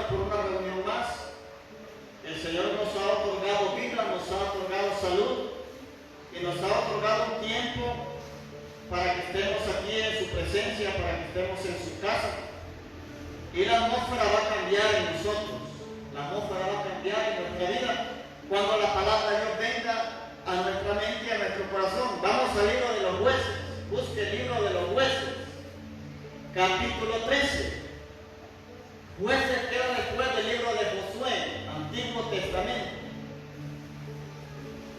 por una reunión más. El Señor nos ha otorgado vida, nos ha otorgado salud y nos ha otorgado un tiempo para que estemos aquí en su presencia, para que estemos en su casa. Y la atmósfera va a cambiar en nosotros, la atmósfera va a cambiar en nuestra vida cuando la palabra de Dios venga a nuestra mente y a nuestro corazón. Vamos al libro de los jueces, busque el libro de los jueces, capítulo 13. Jueces queda después del libro de Josué, Antiguo Testamento,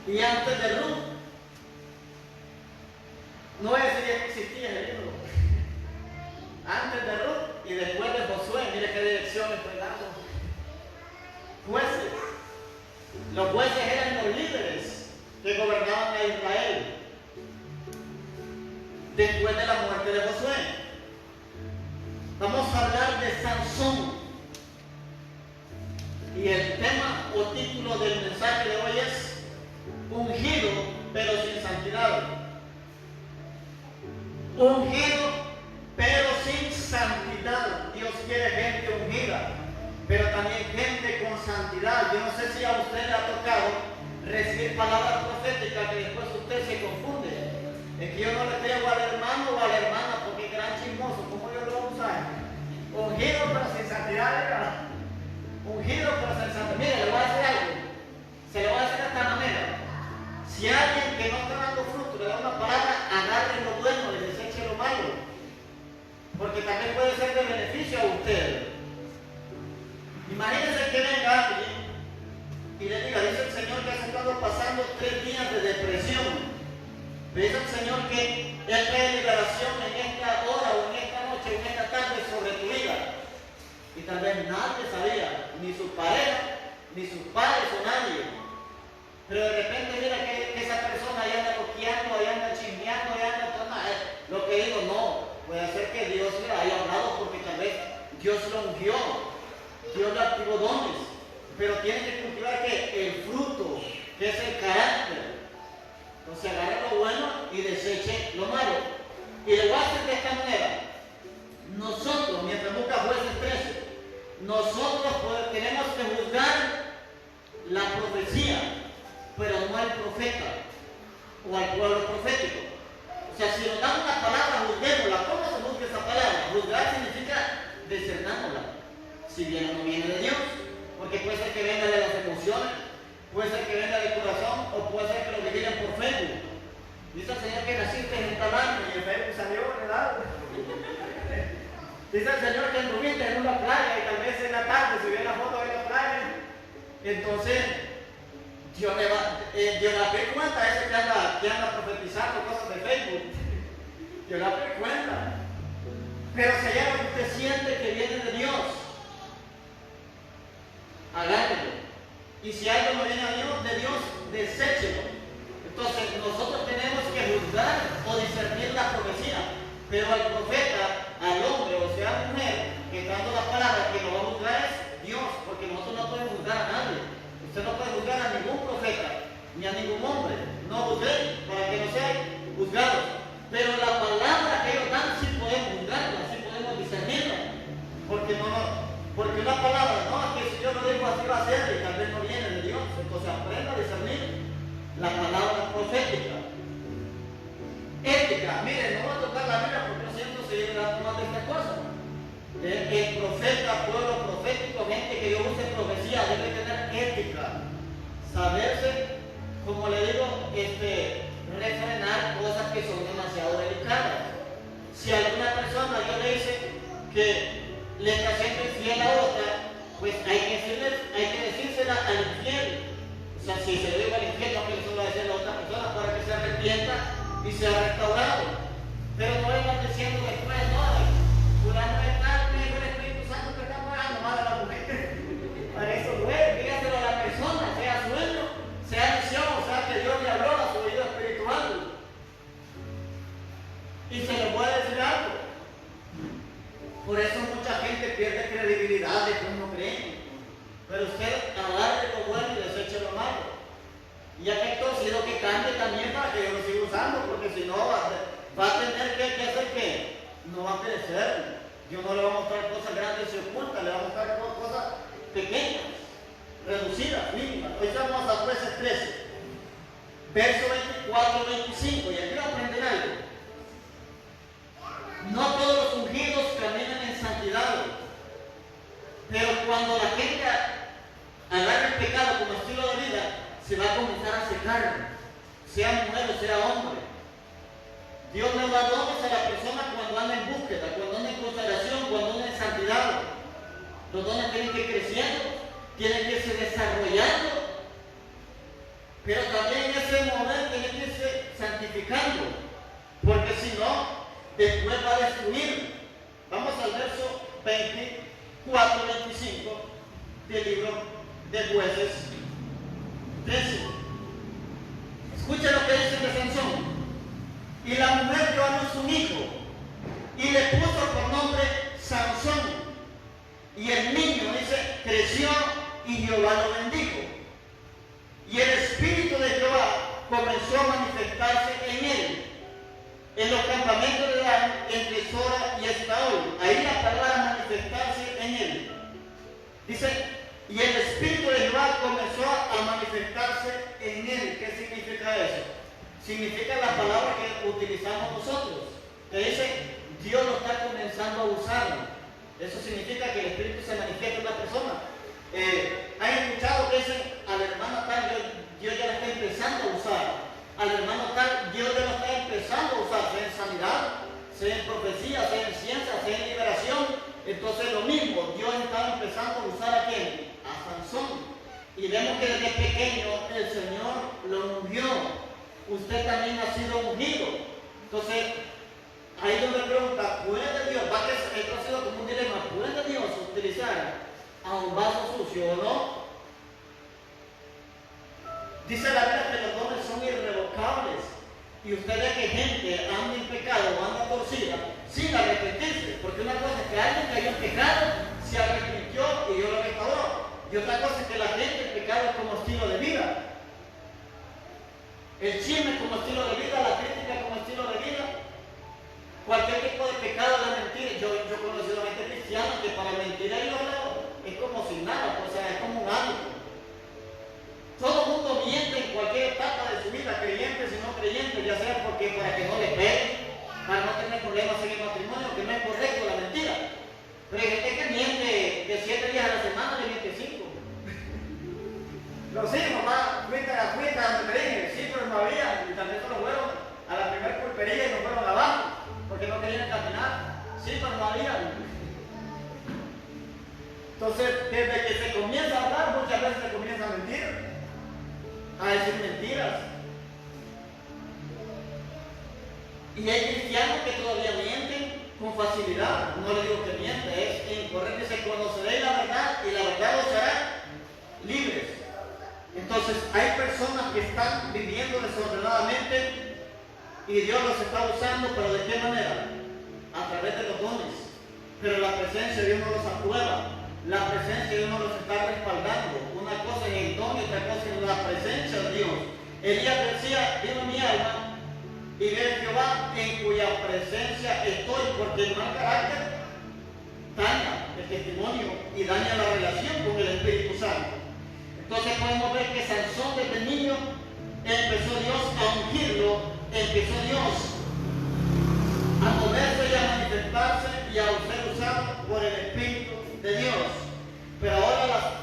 y antes de Ruth. No es decir que existía el libro. Antes de Ruth y después de Josué, mire qué dirección estoy dando. Jueces. Los jueces eran los líderes que gobernaban a Israel después de la muerte de Josué. Vamos a hablar de Sansón. Y el tema o título del mensaje de hoy es ungido pero sin santidad. Ungido pero sin santidad. Dios quiere gente ungida, pero también gente con santidad. Yo no sé si a usted le ha tocado recibir palabras proféticas que después usted se confunde. Es que yo no le creo al hermano o a la hermana porque es gran chismoso. ¿Cómo yo lo voy a usar? Ungido pero sin santidad, ¿verdad? Ungido pero sin santidad. Mire, le voy a decir algo. Se lo voy a decir de esta manera. Si alguien que no está dando fruto le da una palabra, agarre lo bueno y deseche lo malo. Porque también puede ser de beneficio a usted. Imagínense que venga alguien y le diga, dice el Señor que has estado pasando 3 días de depresión. Dice el Señor que Él trae liberación en esta hora o en esta noche o en esta tarde sobre tu vida. Y tal vez nadie sabía, ni su pareja, ni sus padres o nadie. Pero de repente mira que esa persona ya anda loqueando, ya anda chismeando, ya anda todo. Lo que digo, no. Puede ser que Dios le haya hablado porque tal vez Dios lo ungió, Dios le activó dones, pero tiene que cultivar que el fruto, que es el carácter. Entonces agarre lo bueno y deseche lo malo. Y le voy a decir de esta manera, nosotros, mientras busca Jueces 13, nosotros tenemos que juzgar la profecía, pero no al profeta o al pueblo profético. O sea, si nos dan una palabra, juzguémosla. ¿Cómo se juzga esa palabra? Juzgar significa discernándola. Si viene o no viene de Dios. Porque puede ser que venga de las emociones, puede ser que venga del corazón, o puede ser que lo vigilen por Facebook. Dice el Señor que naciste en tal año y el Facebook salió, ¿verdad? Dice el Señor que anduviste en una playa y tal vez en la tarde se vio la foto de la playa. Entonces, Dios le da cuenta a ese que anda profetizando cosas de Facebook. Dios le da cuenta. Pero si hay algo que usted siente que viene de Dios, agárrelo. Y si algo no viene de Dios, deséchelo. Entonces nosotros tenemos que juzgar o discernir la profecía. Pero al profeta, al hombre o sea mujer, que está dando la palabra, que lo va a juzgar es Dios, porque nosotros no podemos juzgar a nadie. Usted no puede juzgar a ningún profeta, ni a ningún hombre. No juzguéis para que no seáis juzgados. Pero la palabra que ellos dan sí podemos juzgarla, sí podemos discernirla. Porque una palabra, no, es que si yo lo digo así va a ser, y tal vez no viene de Dios. Entonces aprenda a discernir la palabra profética. Ética, miren, no voy a tocar la Biblia porque yo siento seguir dando más de esta cosa. El profeta, pueblo profético, gente que Dios use profecía, debe tener ética, saberse, como le digo, refrenar cosas que son demasiado delicadas. Si alguna persona Dios le dice que le está siendo infiel a otra, pues hay que decírsela al infiel. O sea, si se le digo al infiel, no que se lo va a decir a la otra persona para que se arrepienta y sea restaurado. Pero no vengan diciendo después, no, fulano es tal, el Espíritu Santo que está pagando mal a la mujer. Para eso duele, dígaselo a la persona, sea sueño, sea visión, o sea que Dios le habló a su oído espiritual. Y se le puede decir algo. Por eso mucha gente pierde credibilidad de cómo creen. Pero usted agarre lo bueno y deseche lo malo. Y ya que torcido que cambie también para que yo lo siga usando, porque si no va a tener que hacer que no va a crecer. Dios no le va a mostrar cosas grandes y ocultas, le va a mostrar cosas pequeñas, reducidas, mínimas. Hoy vamos a Jueces 13, verso 24 y 25, y aquí va a aprender algo. No todos los ungidos caminan en santidad, pero cuando la gente agarra el pecado como estilo de vida, se va a comenzar a secar, sea mujer o sea hombre. Dios le da dones a la persona cuando anda en búsqueda, cuando anda en consagración, cuando anda en santidad. Los dones tienen que ir creciendo, tienen que irse desarrollando, pero también en ese momento tienen que irse santificando, porque si no, después va a destruir. Vamos al verso 24-25 del libro de Jueces 13. Escucha lo que dice de Sansón. Y la mujer dio a luz un hijo y le puso por nombre Sansón. Y el niño, dice, creció y Jehová lo bendijo. Y el Espíritu de Jehová comenzó a manifestarse en él, en los campamentos de Dan, entre Sora y Estaol. Ahí la palabra manifestarse en él. Dice, y el Espíritu de Jehová comenzó a manifestarse en él. ¿Qué significa eso? Significa la palabra que utilizamos nosotros, que dice, Dios lo está comenzando a usar. Eso significa que el Espíritu se manifiesta en la persona. ¿Han escuchado que dicen, al hermano tal, Dios ya lo está empezando a usar? Al hermano tal, Dios ya lo está empezando a usar, sea en sanidad, sea en profecía, sea en ciencia, sea en liberación. Entonces lo mismo, Dios está empezando a usar ¿a quién? A Sansón. Y vemos que desde pequeño el Señor lo ungió. Usted también ha sido ungido. Entonces, ahí donde pregunta, ¿puede Dios? Va que esto ha sido como un dilema, ¿puede Dios utilizar a un vaso sucio o no? Dice la Biblia que los dones son irrevocables. Y usted ve que gente anda en pecado o anda torcida sin arrepentirse. Porque una cosa es que alguien cayó en pecado, se arrepintió y Dios lo restauró. Y otra cosa es que la gente, el pecado es como estilo de vida. El chisme como estilo de vida, la crítica como estilo de vida, cualquier tipo de pecado, la mentira. Yo he conocido a gente cristiana que para mentir es como sin nada, o sea, es como un hábito. Todo el mundo miente en cualquier etapa de su vida, creyentes y no creyentes, ya sea porque para que no le peguen, para no tener problemas en el matrimonio, que no es correcto la mentira. Pero hay gente que miente de 7 días a la semana, le miente 5. Los hijos, mamá, cuentan a donde te dije, sí, pero no había, y también se los fueron a la primera pulpería y nos fueron abajo, porque no querían caminar, sí, pero no había. Entonces, desde que se comienza a hablar, muchas veces se comienza a mentir, a decir mentiras. Y hay cristianos que todavía mienten con facilidad, no le digo que miente, es incorrecto, se conoceréis la verdad y la verdad os hará libres. Entonces hay personas que están viviendo desordenadamente y Dios los está usando, pero ¿de qué manera? A través de los dones. Pero la presencia de Dios no los aprueba, la presencia de Dios no los está respaldando. Una cosa es el don y otra cosa es la presencia de Dios. Elías decía, vino mi alma y ve Jehová en cuya presencia estoy, porque el mal carácter daña el testimonio y daña la relación con el Espíritu Santo. Entonces podemos ver que Sansón desde niño empezó Dios a ungirlo, empezó Dios a moverse y a manifestarse y a ser usado por el Espíritu de Dios. Pero ahora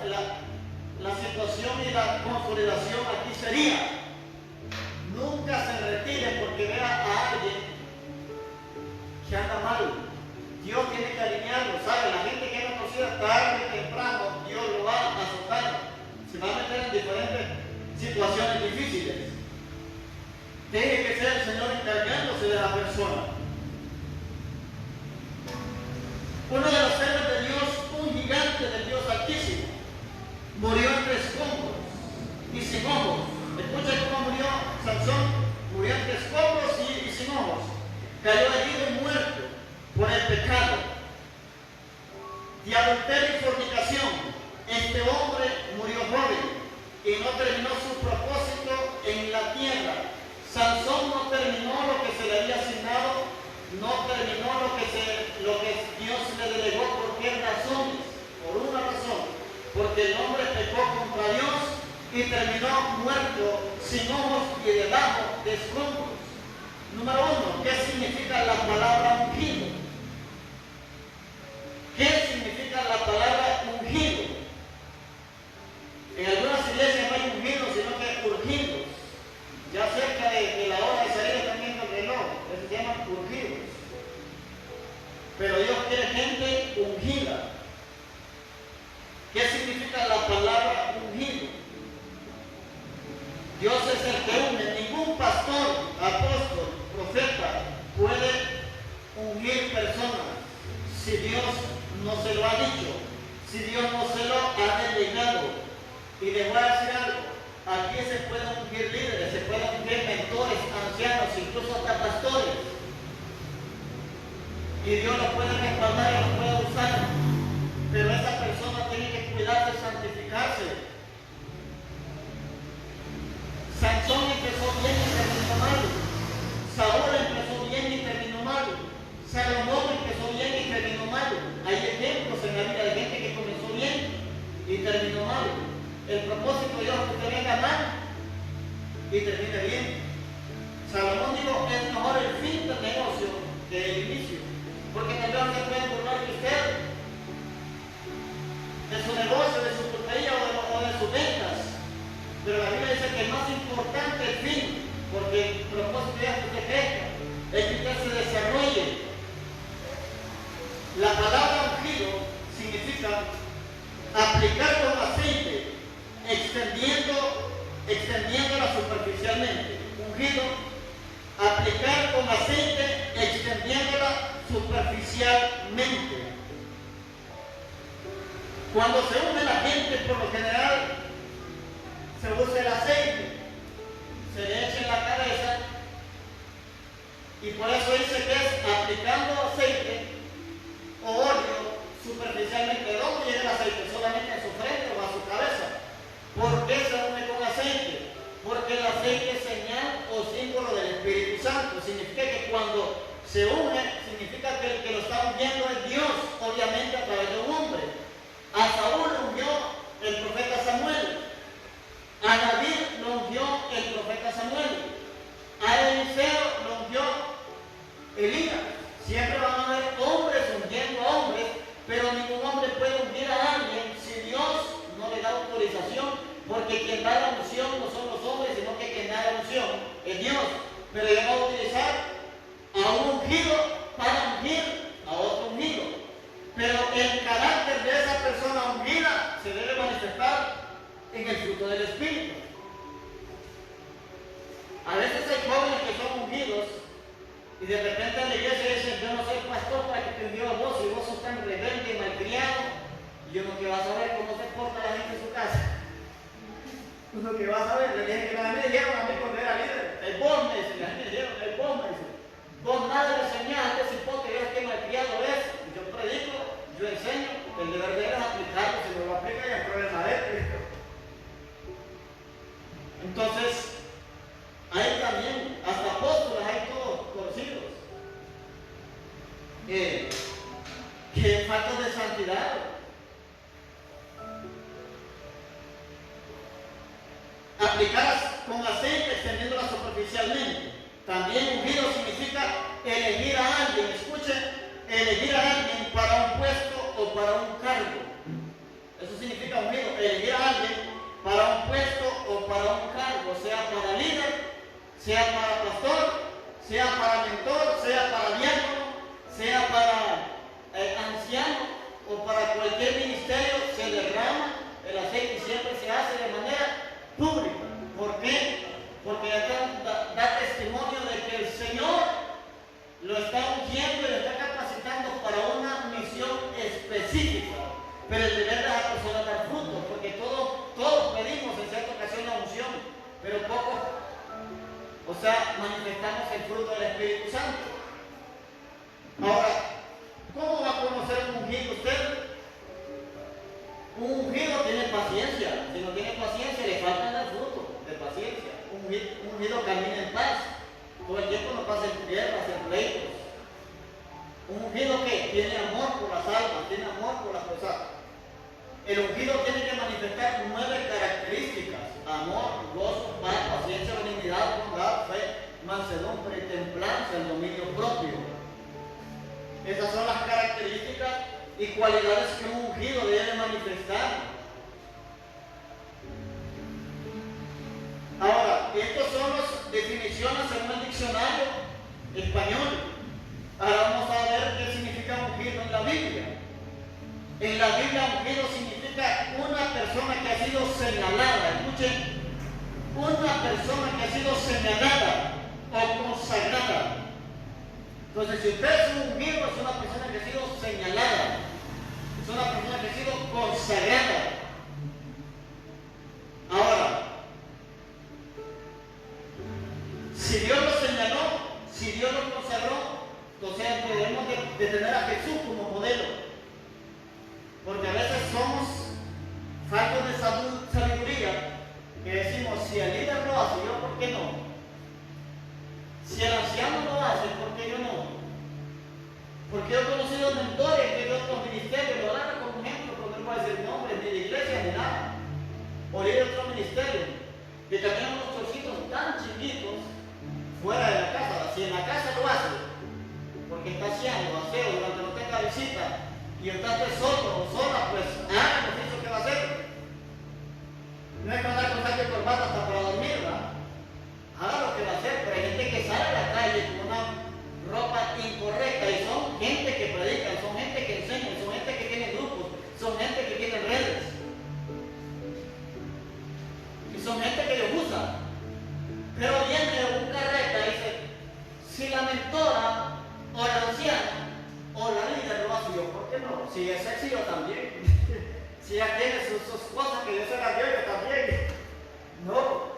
la situación y la consolidación aquí sería, nunca se retiren porque vea a alguien que anda mal. Dios tiene que alinearlo, ¿sabe? La gente que no conocida tarde o temprano, Dios lo va a azotar. Se va a meter en diferentes situaciones difíciles. Tiene que ser el Señor encargándose de la persona. Uno de los seres de Dios, un gigante del Dios Altísimo, murió entre escombros y sin ojos. Escucha cómo murió Sansón. Murió entre escombros y sin ojos. Cayó herido y muerto por el pecado de adulterio y fornicación. Este hombre murió joven y no terminó su propósito en la tierra. Sansón no terminó lo que se le había asignado, no terminó lo que se lo que Dios le delegó, ¿por qué razones? Por una razón, porque el hombre pecó contra Dios y terminó muerto, sin ojos y debajo de escombros. Número uno, ¿qué significa la palabra ungido? ¿Qué significa la palabra ungido? En algunas iglesias no hay ungidos, sino que urgidos. Ya cerca de la hora de salir también el reloj, eso se llaman urgidos. Pero Dios quiere gente ungida. ¿Qué significa la palabra ungido? Dios es el que une. Ningún pastor, apóstol, profeta puede ungir personas si Dios no se lo ha dicho, si Dios no se lo ha delegado. Y les voy a decir algo, aquí se pueden ungir líderes, se pueden ungir mentores, ancianos, incluso hasta pastores. Y Dios los puede respaldar y los puede usar. Pero esa persona tiene que cuidar de santificarse. Sansón empezó bien y terminó mal. Saúl empezó bien y terminó mal. Salomón empezó bien y terminó mal. Hay ejemplos en la vida de gente que comenzó bien y terminó mal. El propósito de Dios es que usted venga mal y termine bien. Salomón dijo, es mejor el fin del negocio que el inicio. Porque también se pueden burlar de usted, de su negocio, de su pulpería o de sus ventas. Pero la Biblia dice que es más importante el fin, porque el propósito es que usted crezca, es que usted se desarrolle. La palabra ungido significa aplicar con aceite, extendiéndola superficialmente. Ungido, aplicar con aceite, extendiéndola superficialmente. Cuando se une la gente, por lo general, se usa el aceite, se le echa en la cabeza, y por eso dice que es aplicando aceite o óleo superficialmente. ¿De dónde llega el aceite? Solamente en su frente o a su cabeza. ¿Por qué se une con aceite? Porque el aceite es señal o símbolo del Espíritu Santo. Significa que cuando se une, significa que el que lo está ungiendo es Dios, obviamente a través de un hombre. A Saúl lo ungió el profeta Samuel. A David lo ungió el profeta Samuel. A Eliseo lo ungió Elías. Siempre van a haber hombres ungiendo a hombres, pero ningún hombre puede ungir a alguien si Dios no le da autorización, porque quien da la unción no son los hombres, sino que quien da la unción es Dios. Pero Dios va a utilizar a un ungido para ungir a otro ungido. Pero el carácter de esa persona ungida se debe manifestar en el fruto del Espíritu. A veces hay jóvenes que son ungidos y de repente en la iglesia dicen, yo no soy pastor para que te envíe a vos, y vos sos tan rebelde y malcriado. Y uno que va a saber cómo se porta la gente en su casa. Uno que va a saber, le dije que me dijeron a mí cuando era líder, el vos me dice, la gente dijeron, el vos me dice, vos nada le enseñaste, ese hipote, yo que malcriado es, yo predico, yo enseño, el deber de él es aplicarlo, si no lo aplica ya es problema de él. Entonces, hay también, hasta apóstoles, hay todos conocidos, que falta de santidad. Aplicadas con aceite, extendiéndola superficialmente. También ungido significa elegir a alguien. Escuchen, elegir a alguien para un puesto o para un cargo. Eso significa ungido, elegir a alguien para un puesto o para un cargo, sea para líder, sea para pastor, sea para mentor, sea para diácono, sea para anciano o para cualquier ministerio. Se derrama el aceite y siempre se hace de manera pública. ¿Por qué? Porque da testimonio de que el Señor lo está ungiendo y lo está capacitando para una misión específica. Pero el deber de la persona dar fruto, porque todos pedimos en cierta ocasión la unción, pero pocos, manifestamos el fruto del Espíritu Santo. Ahora, ¿cómo va a conocer un ungido usted? Un ungido tiene paciencia. Si no tiene paciencia, le falta el fruto de paciencia. Un ungido camina en paz. Todo el tiempo no pasa en guerras, en pleitos. Un ungido que tiene amor por las almas, tiene amor por las personas. El ungido tiene que manifestar 9 características: amor, gozo, paz, paciencia, benignidad, bondad, fe, mansedumbre, templanza, el dominio propio. Esas son las características y cualidades que un ungido debe manifestar. Ahora, estas son las definiciones según el diccionario español. Ahora vamos a ver qué significa ungido en la Biblia. En la Biblia, ungido significa una persona que ha sido señalada. Escuchen, una persona que ha sido señalada o consagrada. Entonces, si usted es un ungido, es una persona que ha sido señalada, es una persona que ha sido consagrada. Ahora, si Dios lo señaló, si Dios lo consagró, entonces debemos de tener a Jesús como modelo. Porque a veces somos faltos de sabiduría, que decimos, si el líder lo hace, yo ¿por qué no? Si el anciano lo hace, ¿por qué yo no? Porque yo he conocido mentores que de otros ministerios, lo dan como ejemplo, porque no voy a decir nombres ni de iglesia ni nada, o de otro ministerio, que tenían unos chorcitos tan chiquitos fuera de la casa. Si en la casa lo hace, porque está haciendo aseo durante no tenga visita, y está solo o sola, pues haga el oficio que va a hacer. No es que andar con saco y corbata hasta para dormir, ¿verdad? Haga lo que va a hacer, pero hay gente que sale a la calle con una ropa incorrecta y son gente que predican, son gente que enseñan, son gente que tiene grupos, son gente que tiene redes. Y son gente que Dios usa. Pero viene un carreta y dice, si la mentora o la anciana o la líder lo hace, yo, ¿por qué no? Si es sexy, yo también. Si ella tiene sus cosas que Dios se las dio, yo también. No.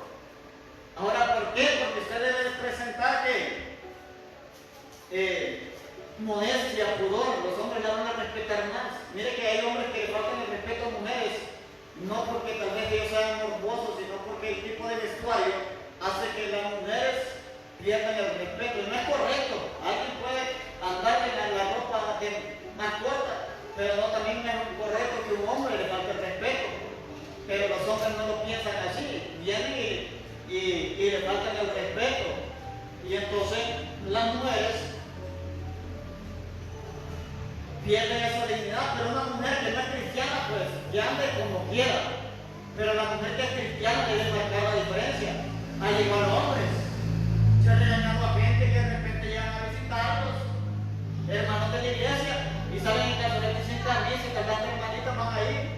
Ahora, ¿por qué? Porque usted debe presentar modestia, pudor. Los hombres la van a respetar más. Mire que hay hombres que le faltan el respeto a mujeres, no porque tal vez ellos sean morbosos, sino porque el tipo de vestuario hace que las mujeres pierdan el respeto. Y no es correcto. Alguien puede andar en la ropa más corta, pero no, también es correcto que un hombre le falte el respeto. Pero los hombres no lo piensan así. Vienen y le faltan el respeto. Y entonces las mujeres pierden esa dignidad. Pero una mujer que no es cristiana, pues que ande como quiera. Pero la mujer que es cristiana debe marcar la diferencia. Al igual hombres. Se ha regañado a gente que de repente llegan a visitarlos, hermanos de la iglesia, y salen en calzones sin camisa, y tal vez las hermanitas van ahí,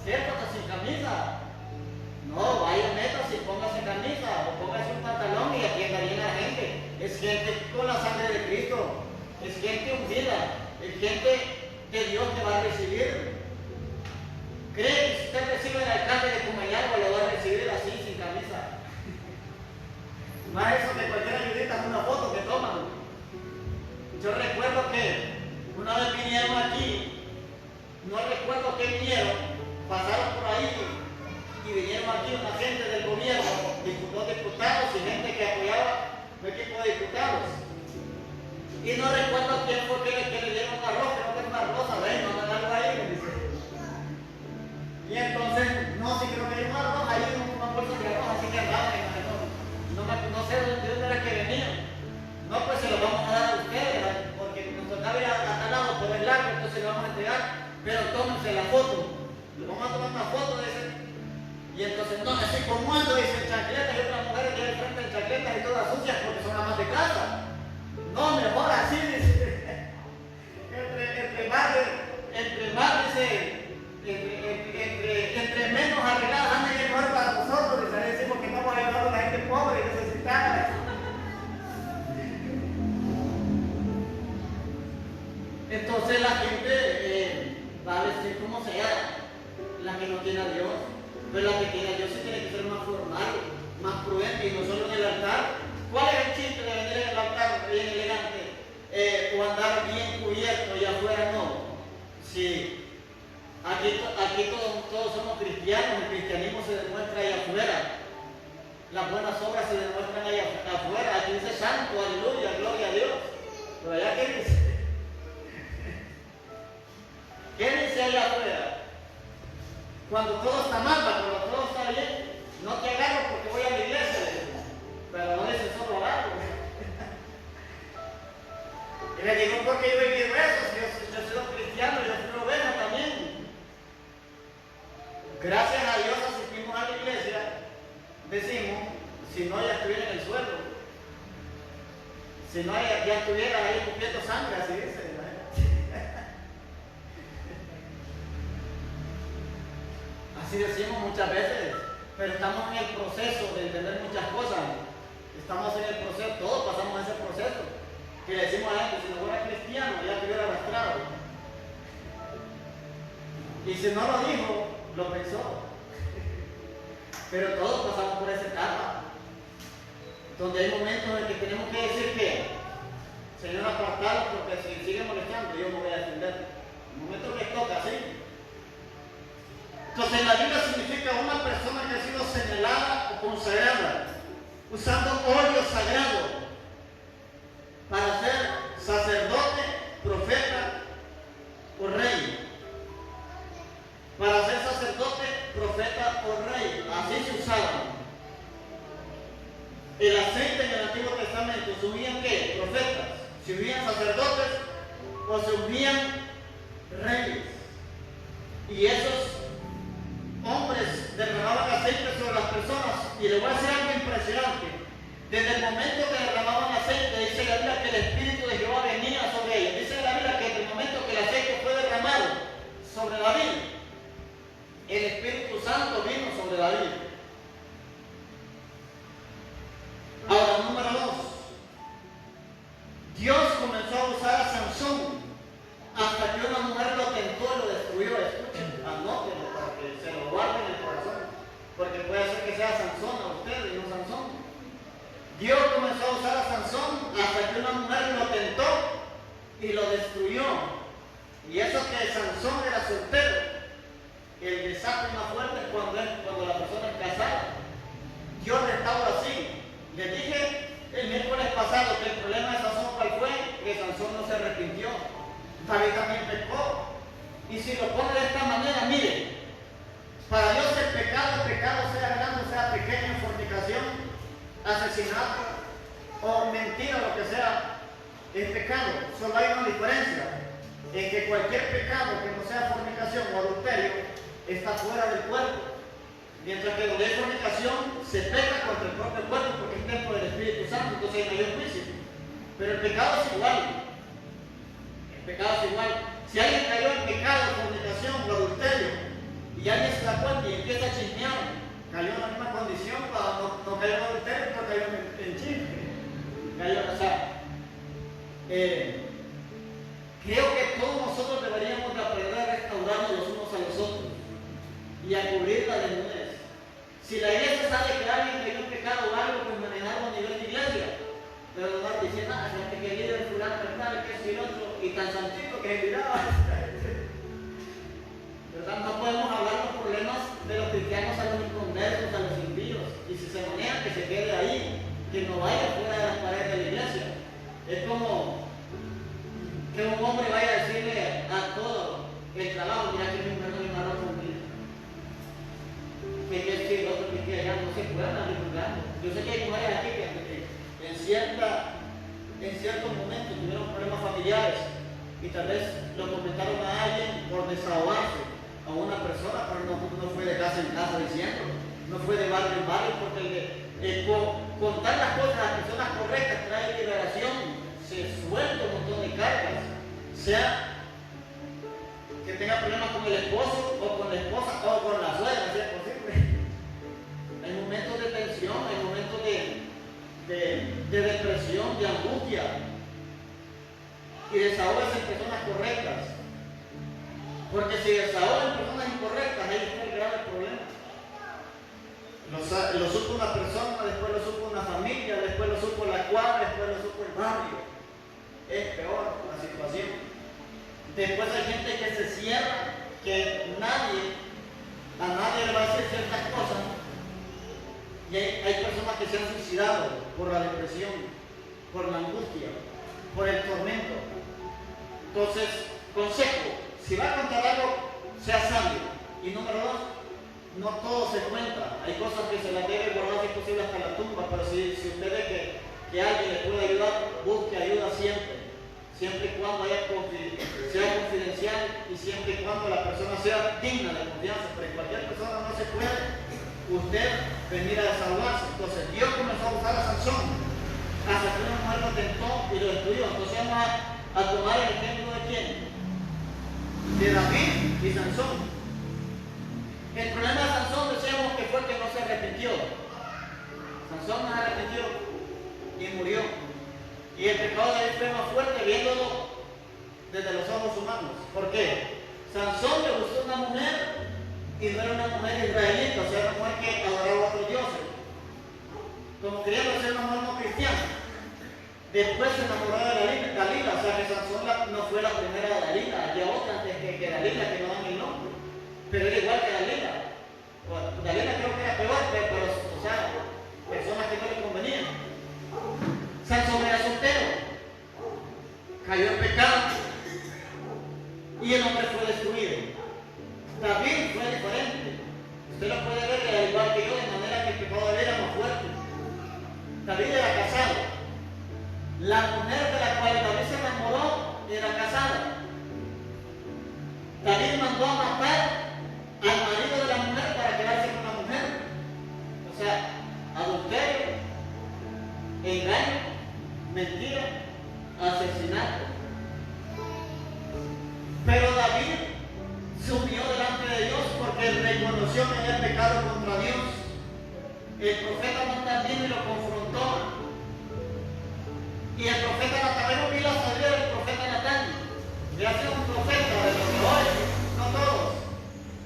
¿cierto? Hasta sin camisa. No, vaya, métase y póngase camisa, o póngase un pantalón y atienda bien a la gente. Es gente con la sangre de Cristo, es gente ungida, es gente que Dios te va a recibir. ¿Cree que si usted recibe al alcalde de Comayagua lo va a recibir así, sin camisa? Más eso que cualquier ayudita es una foto que toman. Yo recuerdo que una vez vinieron aquí, no recuerdo qué vinieron, pasaron por ahí y vinieron aquí una gente del gobierno, diputados y gente que apoyaba el equipo de diputados. Y no recuerdo quién fue que le dieron arroz, creo que es una rosa, ¿ven? No dan algo ahí, me dice. Y entonces, no, sí creo que hay un arroz, ahí una bolsa de arroz así que andaba, no sé de dónde era que venía. No, pues se lo vamos a dar a ustedes, porque nos tocaba ir a tal lado por el largo, entonces le vamos a entregar, pero tómense la foto. Le vamos a tomar una foto de ese. Y entonces, no, así como ando, dicen chancletas, y otras mujeres que hay frente en chancletas y todas sucias porque son amas de casa. No, mejor así, dice. entre menos arregladas anda y mejor para nosotros, dice, decimos que estamos ayudando a la gente pobre y necesitada. Entonces la gente va a vestir como sea, la que no tiene a Dios, pero la que tiene a Dios sí tiene que ser más formal, más prudente, y no solo en el altar. ¿Cuál es el chiste de venir en el altar bien elegante o andar bien cubierto y afuera no? Sí, aquí todos somos cristianos, el cristianismo se demuestra ahí afuera, las buenas obras se demuestran ahí afuera. Aquí dice santo, aleluya, gloria a Dios, pero allá que dice, Quédense allá afuera. Cuando todo está mal, cuando todo está bien, no te agarro porque voy a la iglesia. Pero no dices solo algo. Y le digo, porque yo he vivido eso, yo soy cristiano, yo fui oveja también. Gracias a Dios asistimos a la iglesia, decimos, si no ya estuviera en el suelo, si no ya estuviera ahí cumpliendo sangre, así dice. Así decimos muchas veces, pero estamos en el proceso de entender muchas cosas. Estamos en el proceso, todos pasamos ese proceso. Que le decimos a la gente, si no fuera cristiano, ya te hubiera arrastrado. Y si no lo dijo, lo pensó. Pero todos pasamos por esa etapa, donde hay momentos en que tenemos que decir que, Señor, apartado, porque si sigue molestando, yo me voy a defender. Un momento que toca, ¿sí? Entonces, la Biblia significa una persona que ha sido señalada o consagrada, usando óleo sagrado para ser sacerdote, profeta o rey. Para ser sacerdote, profeta o rey, así se usaban. El aceite en el Antiguo Testamento se unían ¿qué? Profetas, se unían sacerdotes o se unían reyes. Y esos hombres derramaban aceite sobre las personas. Y les voy a decir algo impresionante. Desde el momento que derramaban aceite, dice la Biblia que el Espíritu de Jehová venía sobre ellos. Dice la Biblia que desde el momento que el aceite fue derramado sobre David, el Espíritu Santo vino sobre David. Ahora, número 2. Dios comenzó a usar a Sansón hasta que una mujer lo tentó y lo destruyó. Escuchen, anótenlo para que se lo guarden en el corazón, porque puede ser que sea Sansón a ustedes y no Sansón. Dios comenzó a usar a Sansón hasta que una mujer lo tentó y lo destruyó. Y eso que Sansón era soltero. El desastre más fuerte es cuando la persona es casada. Dios restaura así. Les dije el miércoles pasado que el problema de Sansón, ¿cuál fue? Que Sansón no se arrepintió. David también pecó. Y si lo pone de esta manera, mire, para Dios el pecado sea grande o sea pequeño, fornicación, asesinato o mentira, lo que sea, es pecado. Solo hay una diferencia, en que cualquier pecado que no sea fornicación o adulterio está fuera del cuerpo, mientras que donde hay fornicación se peca contra el propio cuerpo porque es templo del Espíritu Santo, entonces hay mayor juicio. Pero el pecado es igual. El pecado es igual. Si alguien cayó en pecado, fornicación o adulterio, y alguien se da cuenta y empieza a chismear, cayó en la misma condición, no cayó en adulterio, pero cayó en chisme. Cayó, o sea, creo que todos nosotros deberíamos de aprender a restaurarnos los unos a los otros y a cubrir la desnudez. Si la iglesia sabe que alguien cayó en pecado o algo, pues manejarlo a nivel de iglesia. Pero no van diciendo, gente que viene el fulano tal, que es el otro, y tan santito que miraba. ¿Verdad? No podemos hablar los problemas de los cristianos a los inconversos, a los impíos. Y si se maneja, que se quede ahí, que no vaya fuera de las paredes de la iglesia. Es como que un hombre vaya a decirle a todo el trabajo, mira que mi mujer no me agarró conmigo. Que es que el otro que allá no se puede andar divulgando. Yo sé que hay mujeres aquí que en ciertos momentos tuvieron problemas familiares y tal vez lo comentaron a alguien por desahogarse a una persona, pero no fue de casa en casa diciendo, no fue de barrio en barrio, porque contar las cosas a las personas correctas trae liberación, se suelta un montón de cargas, sea que tenga problemas con el esposo o con la esposa o con la suegra, si es posible. Hay momentos de tensión, hay momentos de depresión, de angustia, y desahogas en personas correctas, porque si desahogas en personas incorrectas, ahí está el grave problema. Lo supo una persona, después lo supo una familia, después lo supo la cuadra, después lo supo el barrio. Es peor la situación. Después hay gente que se cierra, que a nadie le va a decir ciertas cosas. Y hay personas que se han suicidado por la depresión, por la angustia, por el tormento. Entonces, consejo, si va a contar algo, sea sabio. Y número dos, no todo se cuenta. Hay cosas que se las debe guardar si es posible hasta la tumba, pero si usted ve que alguien le puede ayudar, busque ayuda siempre. Siempre y cuando sea confidencial y siempre y cuando la persona sea digna de confianza. Pero cualquier persona no se puede usted venir a desahogarse. Entonces Dios comenzó a usar a Sansón hasta que una mujer lo tentó y lo destruyó. Entonces vamos a tomar el ejemplo de quién, de David y Sansón. El problema de Sansón decíamos que fue que no se arrepintió. Sansón no se arrepintió y murió. Y el pecado de él fue más fuerte viéndolo desde los ojos humanos. ¿Por qué? Sansón le gustó una mujer y no era una mujer israelita, o sea, una mujer que adoraba a otros dioses. Como quería ser una mujer no cristiana. Después se enamoró de Dalila, o sea que Sansón no fue la primera de Dalila, había otra antes que Dalila que no dan el nombre. Pero era igual que Dalila. Dalila creo que era peor, pero o sea, personas que no le convenían. Sansón era soltero, cayó en pecado y el hombre fue destruido. David fue diferente. Usted lo puede ver al igual que yo, de manera que el pecado de él era más fuerte. David era casado. La mujer de la cual David se enamoró era casada. David mandó a matar al marido de la mujer para quedarse con la mujer. O sea, adulterio, engaño, mentira, asesinato. Pero David se humilló delante de Dios porque reconoció que había pecado contra Dios. El profeta Natán vino y lo confrontó. Y el profeta Natán, no vi la salida del profeta Natán. Le hace un profeta de los que hoy, no todos,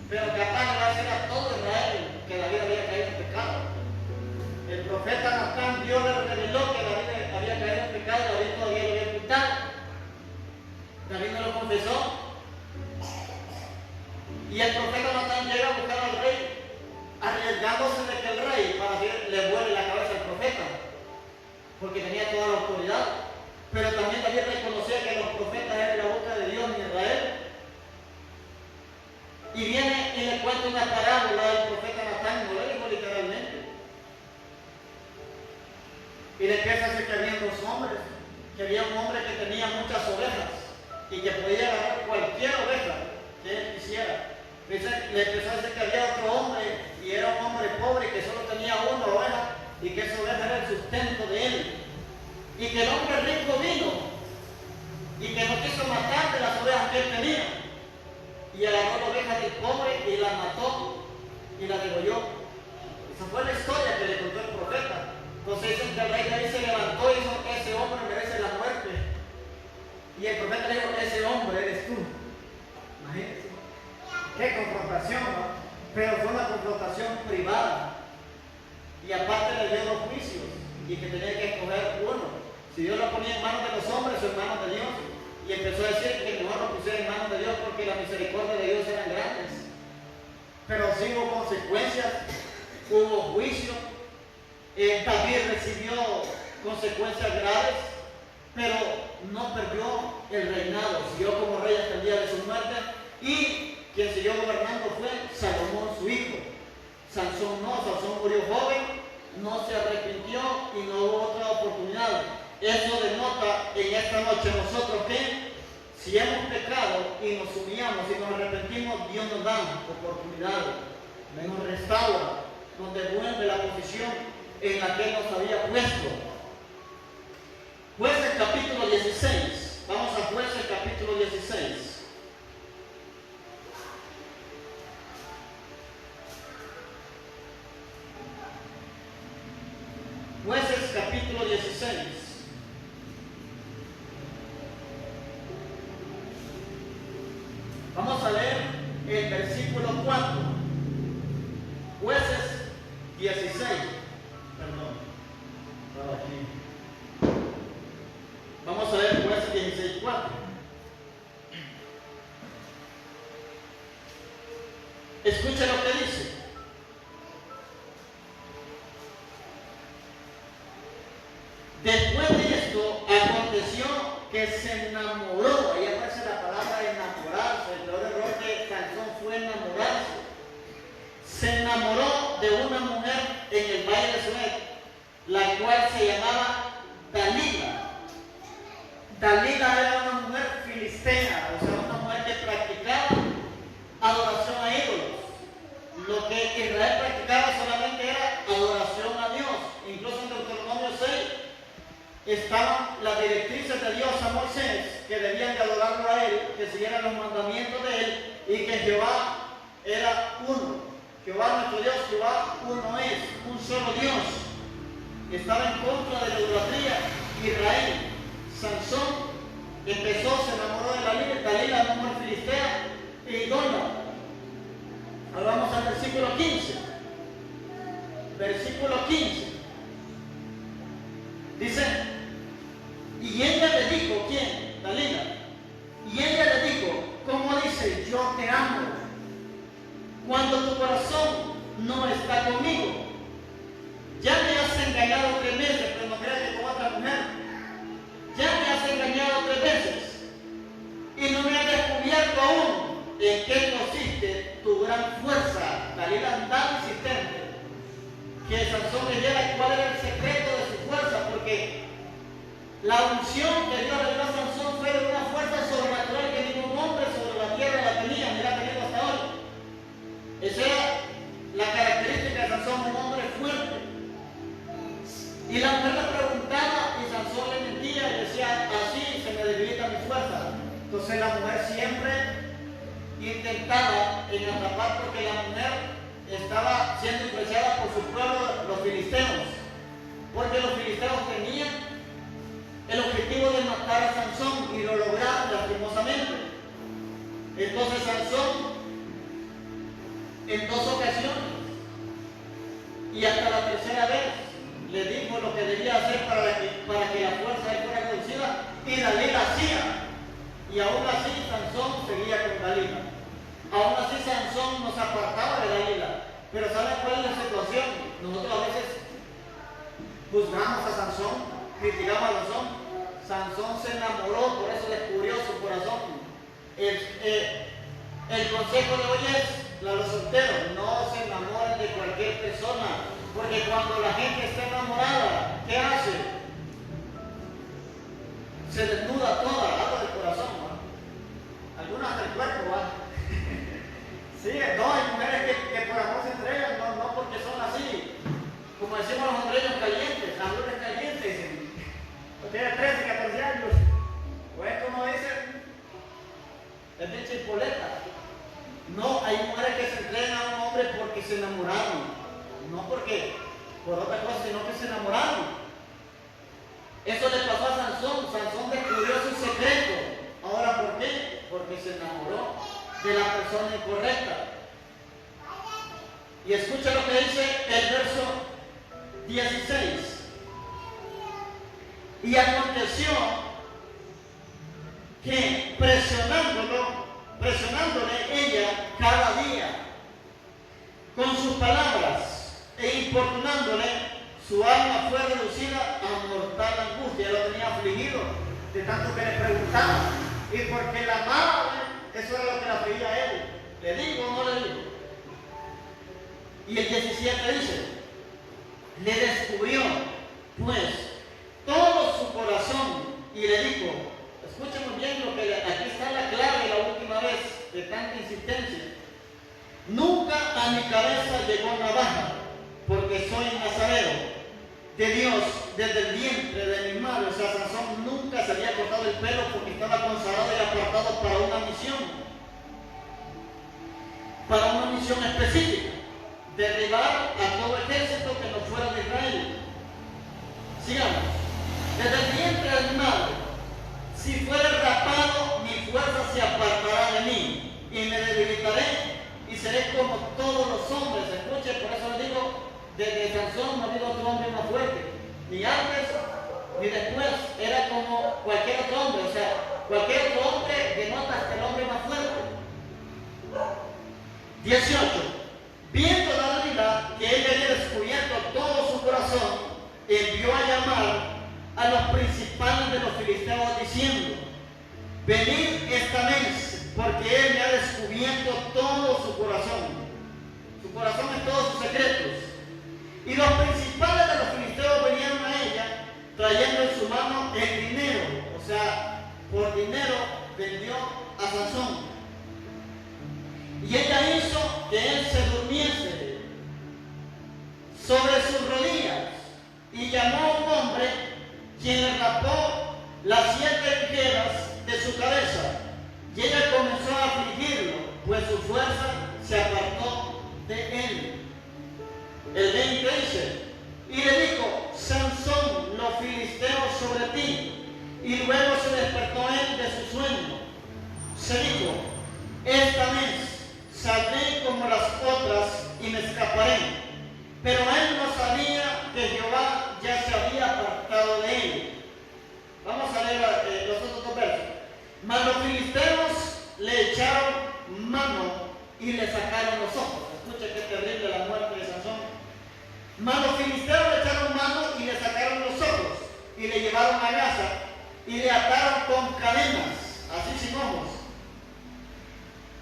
pero capaz le va a decir a todo Israel que David había caído en pecado. El profeta Natán, Dios le reveló que David había caído en pecado, David todavía lo había ocultado. David no lo confesó. Y el profeta Natán llega a buscar al rey, arriesgándose de que el rey le vuele la cabeza al profeta, porque tenía toda la autoridad. Pero también David reconocía que los profetas eran la boca de Dios en Israel. Y viene y le cuenta una parábola del profeta Natán, no lo dijo literalmente. Y le empieza a decir que había dos hombres, que había un hombre que tenía muchas ovejas y que podía agarrar cualquier oveja que él quisiera. Le empezó a decir que había otro hombre y era un hombre pobre que solo tenía una oveja y que esa oveja era el sustento de él. Y que el hombre rico vino y que no quiso matar de las ovejas que él tenía. Y agarró la oveja del pobre y la mató y la degolló. Esa fue la historia que le contó el profeta. Entonces dicen que el rey de ahí se levantó y dijo que ese hombre merece la muerte. Y el profeta le dijo, ese hombre eres tú. Imagínense. Qué confrontación, ¿no? Pero fue una confrontación privada. Y aparte le dio los juicios y que tenía que escoger uno. Si Dios lo ponía en manos de los hombres o en manos de Dios. Y empezó a decir que mejor lo pusiera en manos de Dios porque la misericordia de Dios eran grandes. Pero sí hubo consecuencias, hubo juicio. David recibió consecuencias graves, pero no perdió el reinado. Siguió como rey hasta el día de su muerte. Y quien siguió gobernando fue Salomón, su hijo. Sansón no, Sansón murió joven, no se arrepintió y no hubo otra oportunidad. Eso denota en esta noche nosotros que si hemos pecado y nos humillamos y nos arrepentimos, Dios nos da oportunidad, nos restaura, nos devuelve la posición en la que Él nos había puesto. Jueces capítulo 16, vamos a Jueces capítulo 16. Jueces capítulo 16. Vamos a leer el versículo 4. Jueces 16. Perdón. Estaba aquí. Vamos a leer Jueces 16, 4. Escucha lo que dice. Después de esto, aconteció que se enamoró. Ahí aparece la palabra enamorarse, entre Suez, la cual se llamaba Dalila. Dalila era una mujer filistea, o sea, una mujer que practicaba adoración a ídolos. Lo que Israel practicaba solamente era adoración a Dios. Incluso en Deuteronomio 6 estaban las directrices de Dios a Moisés, que debían de adorarlo a él, que siguieran los mandamientos de él, y que Jehová era uno. Jehová nuestro Dios, Jehová uno es, un solo Dios. Estaba en contra de la idolatría. Israel, Sansón empezó, se enamoró de Dalila, una mujer filistea, e idólatra. Ahora vamos al versículo 15. Versículo 15. Dice, y ella le dijo, ¿quién? Dalila. Y ella le dijo, ¿cómo dice? Yo te amo, cuando tu corazón no está conmigo. Ya me has engañado 3 veces, pero no creas que con otra mujer. Ya me has engañado 3 veces y no me has descubierto aún en qué consiste tu gran fuerza. Dalila andaba insistente que Sansón le diera cuál era el secreto de su fuerza, porque la unción que Dios le dio a Sansón fue de una fuerza sobrenatural que ningún hombre sobre la tierra la tenía, ni la ha tenido hasta hoy. Esa era la característica de Sansón, un hombre fuerte. Y la mujer le preguntaba y Sansón le mentía y decía, así se me debilita mi fuerza. Entonces la mujer siempre intentaba en atrapar, porque la mujer estaba siendo influenciada por su pueblo, los filisteos, porque los filisteos tenían el objetivo de matar a Sansón y lo lograron lastimosamente. Entonces Sansón, en 2 ocasiones y hasta la 3ª vez, le dijo lo que debía hacer para que la fuerza de él fuera reducida, y Dalila hacía. Y aún así Sansón seguía con Dalila. Aún así Sansón nos apartaba de Dalila. Pero ¿saben cuál es la situación? Nosotros a veces juzgamos a Sansón, criticamos a Sansón. Sansón se enamoró, por eso descubrió su corazón. El consejo de hoy es, los solteros, no se enamoren de cualquier persona, porque cuando la gente está enamorada, ¿qué hace? Se desnuda toda, algo del corazón, ¿no? Algunas del cuerpo, ¿va? Sí, no, hay mujeres que por amor se entregan, no porque son así, como decimos los hondureños, calientes, andores calientes, dicen. Tiene 13, 14 años, o es como dicen, es de chipoleta. No, hay mujeres que se entregan a un hombre porque se enamoraron, no porque por otra cosa, sino que se enamoraron. Eso le pasó a Sansón. Sansón descubrió su secreto. Ahora, ¿por qué? Porque se enamoró de la persona incorrecta. Y escucha lo que dice el verso 16. Y aconteció que presionándole ella cada día con sus palabras e importunándole, su alma fue reducida a mortal angustia. Lo tenía afligido de tanto que le preguntaba, y porque la amaba, eso era lo que le afligía a él. ¿Le digo o no le digo? Y el 17 dice, le descubrió pues todo su corazón y le dijo, escuchen muy bien lo que aquí está la clave la última vez de tanta insistencia: nunca a mi cabeza llegó navaja, porque soy nazareo de Dios desde el vientre de mi madre. O sea, Sansón nunca se había cortado el pelo porque estaba consagrado y apartado para una misión específica: derribar a todo ejército que no fuera de Israel. Sigamos. Desde el vientre de mi madre, si fuera rapado, mi fuerza se apartará de mí y me debilitaré y seré como todos los hombres. Escuchen, por eso les digo, desde Sansón no ha habido otro hombre más fuerte, ni antes ni después. Era como cualquier otro hombre, o sea, cualquier otro hombre denota hasta el hombre más fuerte. 18. Viendo Dalila que él había descubierto todo su corazón, envió a llamar a los principales de los filisteos diciendo: venid esta vez, porque él me ha descubierto todo su corazón en todos sus secretos. Y los principales vendió a Sansón. Y ella hizo que él se durmiese sobre sus rodillas y llamó a un hombre quien le rapó las 7 tijeras de su cabeza. Y ella comenzó a afligirlo, pues su fuerza se apartó de él. El 20 dice, y le dijo, Sansón, los filisteos sobre ti. Y luego se despertó él de su sueño. Se dijo, esta vez saldré como las otras y me escaparé. Pero él no sabía que Jehová ya se había apartado de él. Vamos a leer los otros 2 versos. Mas los filisteos le echaron mano y le sacaron los ojos. Escucha qué terrible la muerte de Sansón. Mas los filisteos le echaron mano y le sacaron los ojos y le llevaron a Gaza y le ataron con cadenas, así sin ojos.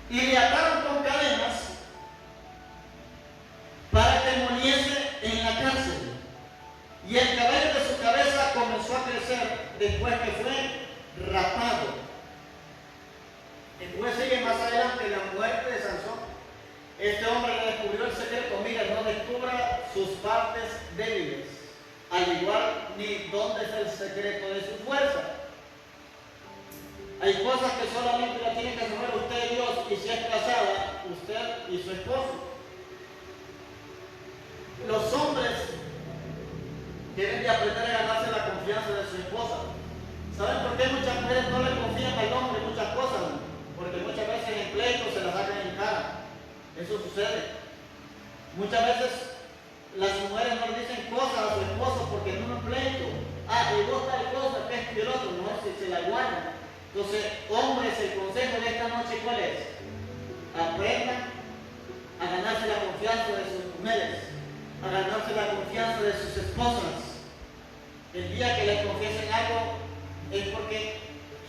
Y le ataron con cadenas para que muriese en la cárcel. Y el cabello de su cabeza comenzó a crecer después que fue rapado. Después sigue más adelante la muerte de Sansón. Este hombre le descubrió el secreto. Mira, no descubra sus partes débiles, al igual ni dónde es el secreto de su fuerza. Hay cosas que solamente la tienen que saber usted y Dios, y si es casada, usted y su esposo. Los hombres deben de aprender a ganarse la confianza de su esposa. ¿Saben por qué muchas mujeres no le confían al hombre muchas cosas? Porque muchas veces en pleitos se las sacan en cara. Eso sucede. Muchas veces las mujeres no le dicen cosas a su esposo porque en un pleito, y vos tal cosa, que esto y el otro, no, si se la guardan. Entonces, hombres, el consejo de esta noche, ¿cuál es? Aprendan a ganarse la confianza de sus mujeres, a ganarse la confianza de sus esposas. El día que les confiesen algo es porque